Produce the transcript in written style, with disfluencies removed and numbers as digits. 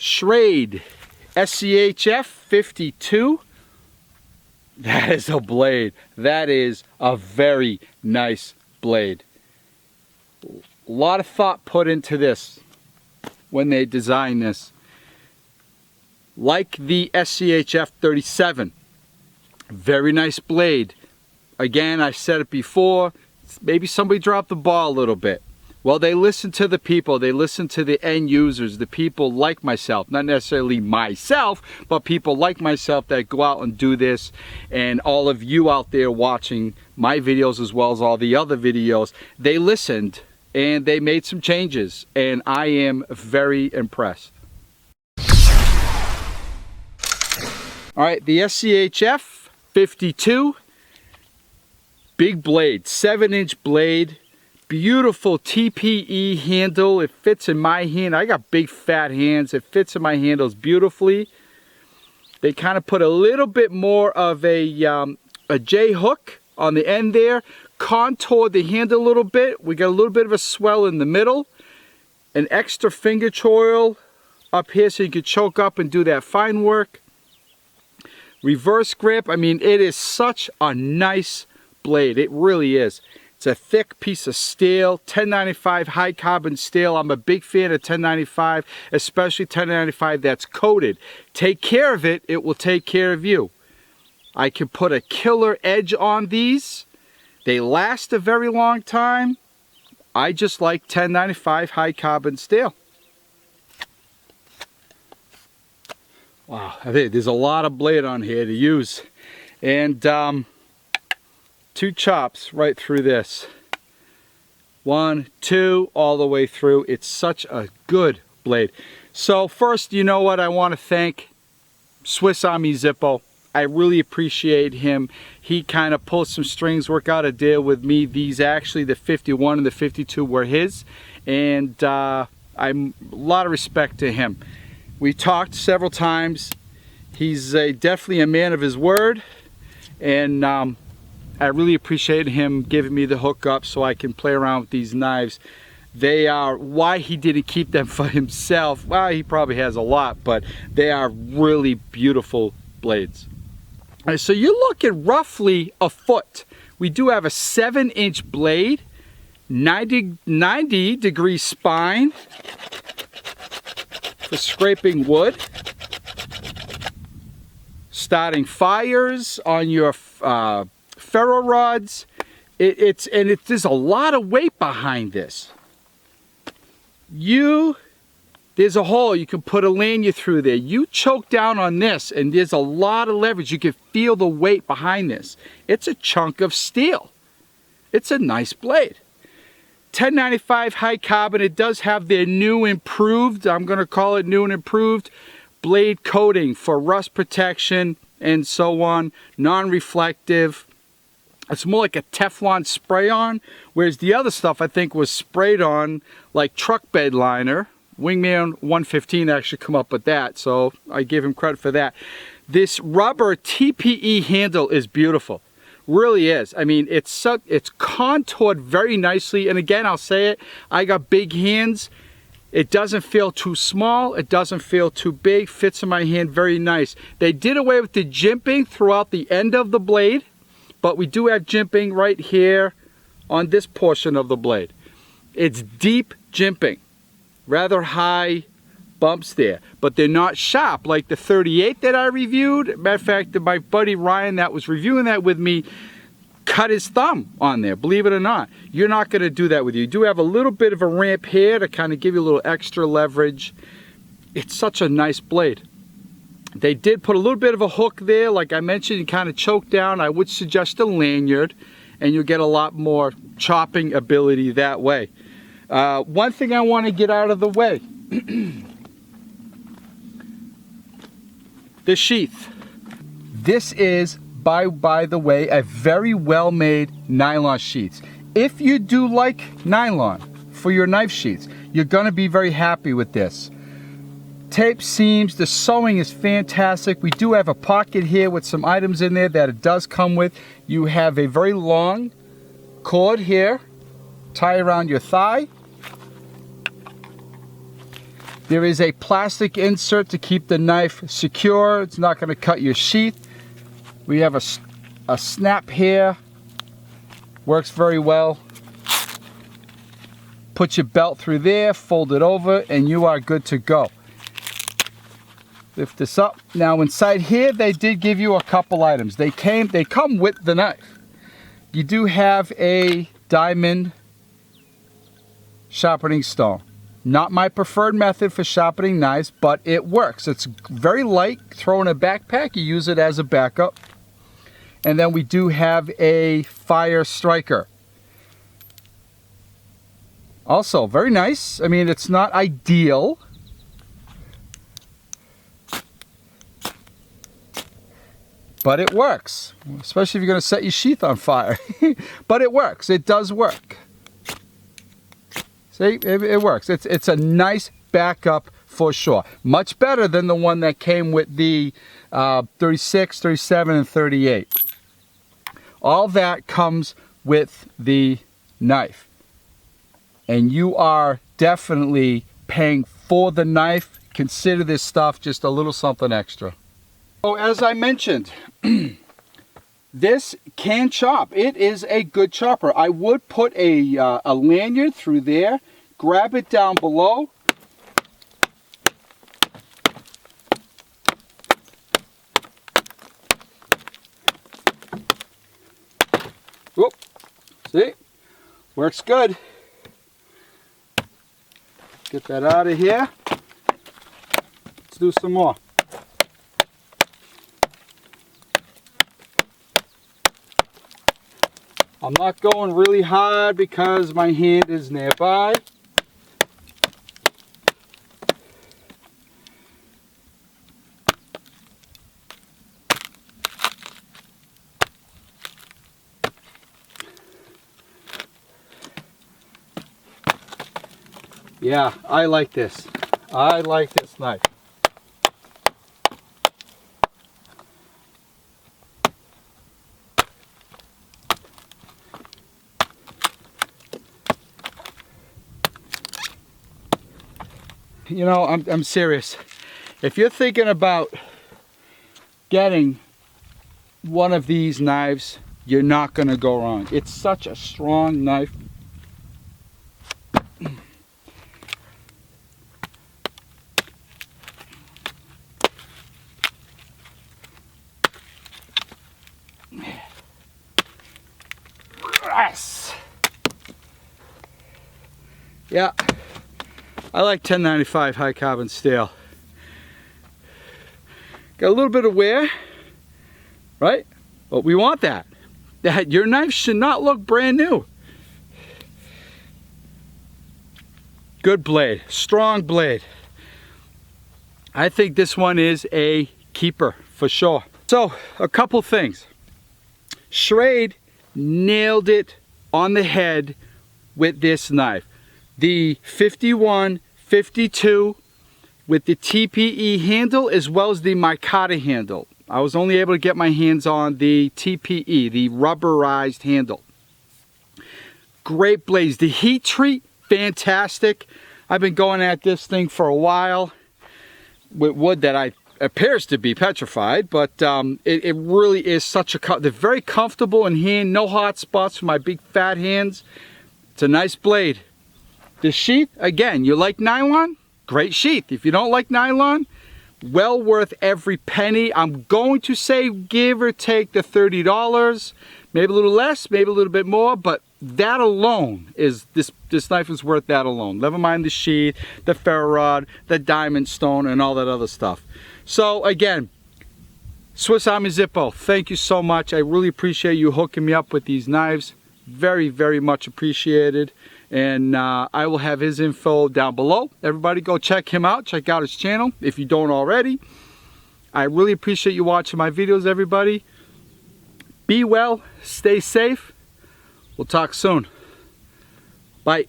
Schrade SCHF52. That is a blade. That is a very nice blade. A lot of thought put into this when they designed this. Like the SCHF37. Very nice blade. Again, I said it before, maybe somebody dropped the ball a little bit. Well, they listen to the people, they listen to the end users, the people like myself, not necessarily myself, but people like myself that go out and do this, and all of you out there watching my videos as well as all the other videos, they listened and they made some changes, and I am very impressed. All right, the SCHF52, big blade, 7-inch blade. Beautiful TPE handle. It fits in my hand. I got big fat hands. It fits in my handles beautifully. They kind of put a little bit more of a J hook on the end there. Contoured the handle a little bit. We got a little bit of a swell in the middle. An extra finger choil up here so you could choke up and do that fine work. Reverse grip. I mean, it is such a nice blade. It really is. It's a thick piece of steel, 1095 high carbon steel. I'm a big fan of 1095, especially 1095 that's coated. Take care of it, it will take care of you. I can put a killer edge on these. They last a very long time. I just like 1095 high carbon steel. Wow, there's a lot of blade on here to use. And 2 chops right through this. 1, 2, all the way through. It's such a good blade. So first, you know what, I want to thank Swiss Army Zippo. I really appreciate him. He kind of pulled some strings, worked out a deal with me. These actually, the 51 and the 52 were his. And I'm a lot of respect to him. We talked several times. He's definitely a man of his word. And I really appreciate him giving me the hookup so I can play around with these knives. They are, why he didn't keep them for himself, well, he probably has a lot, but they are really beautiful blades. All right, so you're looking roughly a foot. We do have a 7-inch blade, 90 degree spine for scraping wood, starting fires on your ferro rods. There's a lot of weight behind this. There's a hole, you can put a lanyard through there. You choke down on this and there's a lot of leverage. You can feel the weight behind this. It's a chunk of steel. It's a nice blade. 1095 high carbon. It does have their new improved, I'm going to call it new and improved, blade coating for rust protection and so on. Non-reflective. It's more like a Teflon spray-on, whereas the other stuff I think was sprayed on like truck bed liner. Wingman 115 actually come up with that, so I give him credit for that. This rubber TPE handle is beautiful. Really is. I mean, it's contoured very nicely, and again, I'll say it, I got big hands. It doesn't feel too small, it doesn't feel too big, fits in my hand very nice. They did away with the jimping throughout the end of the blade, but we do have jimping right here on this portion of the blade. It's deep jimping, rather high bumps there, but they're not sharp like the 38 that I reviewed. Matter of fact, my buddy Ryan that was reviewing that with me cut his thumb on there, believe it or not. You're not going to do that with you. You do have a little bit of a ramp here to kind of give you a little extra leverage. It's such a nice blade. They did put a little bit of a hook there, like I mentioned, you kind of choke down. I would suggest a lanyard, and you'll get a lot more chopping ability that way. One thing I want to get out of the way. The sheath. This is, by the way, a very well-made nylon sheath. If you do like nylon for your knife sheaths, you're going to be very happy with this. Tape seams, the sewing is fantastic. We do have a pocket here with some items in there that it does come with. You have a very long cord here, tie around your thigh. There is a plastic insert to keep the knife secure. It's not going to cut your sheath. We have a snap here. Works very well. Put your belt through there, fold it over, and you are good to go. Lift this up. Now inside here, they did give you a couple items. They come with the knife. You do have a diamond sharpening stone. Not my preferred method for sharpening knives, but it works. It's very light. Throw in a backpack, you use it as a backup. And then we do have a fire striker. Also, very nice. I mean, it's not ideal. But it works, especially if you're going to set your sheath on fire. But it works. It does work. See, it works. It's a nice backup for sure. Much better than the one that came with the 36, 37, and 38. All that comes with the knife. And you are definitely paying for the knife. Consider this stuff just a little something extra. So as I mentioned, this can chop. It is a good chopper. I would put a lanyard through there, grab it down below. Whoop, see, works good. Get that out of here. Let's do some more. I'm not going really hard because my hand is nearby. Yeah, I like this. I like this knife. You know, I'm serious. If you're thinking about getting one of these knives, you're not going to go wrong. It's such a strong knife. Yes. Yeah. I like 1095 high carbon steel. Got a little bit of wear, right? But we want that. Your knife should not look brand new. Good blade, strong blade. I think this one is a keeper for sure. So, a couple things. Schrade nailed it on the head with this knife. The 51, 52 with the TPE handle as well as the micarta handle. I was only able to get my hands on the TPE, the rubberized handle. Great blades. The heat treat, fantastic. I've been going at this thing for a while with wood that appears to be petrified, but it really is such a, they're very comfortable in hand, no hot spots for my big fat hands. It's a nice blade. The sheath, again, you like nylon? Great sheath. If you don't like nylon, well worth every penny. I'm going to say give or take the $30, maybe a little less, maybe a little bit more, but that alone is, this knife is worth that alone. Never mind the sheath, the ferro rod, the diamond stone, and all that other stuff. So again, Swiss Army Zippo, thank you so much. I really appreciate you hooking me up with these knives. Very, very much appreciated. And I will have his info down below. Everybody go check him out. Check out his channel if you don't already. I really appreciate you watching my videos, everybody. Be well, stay safe. We'll talk soon. Bye.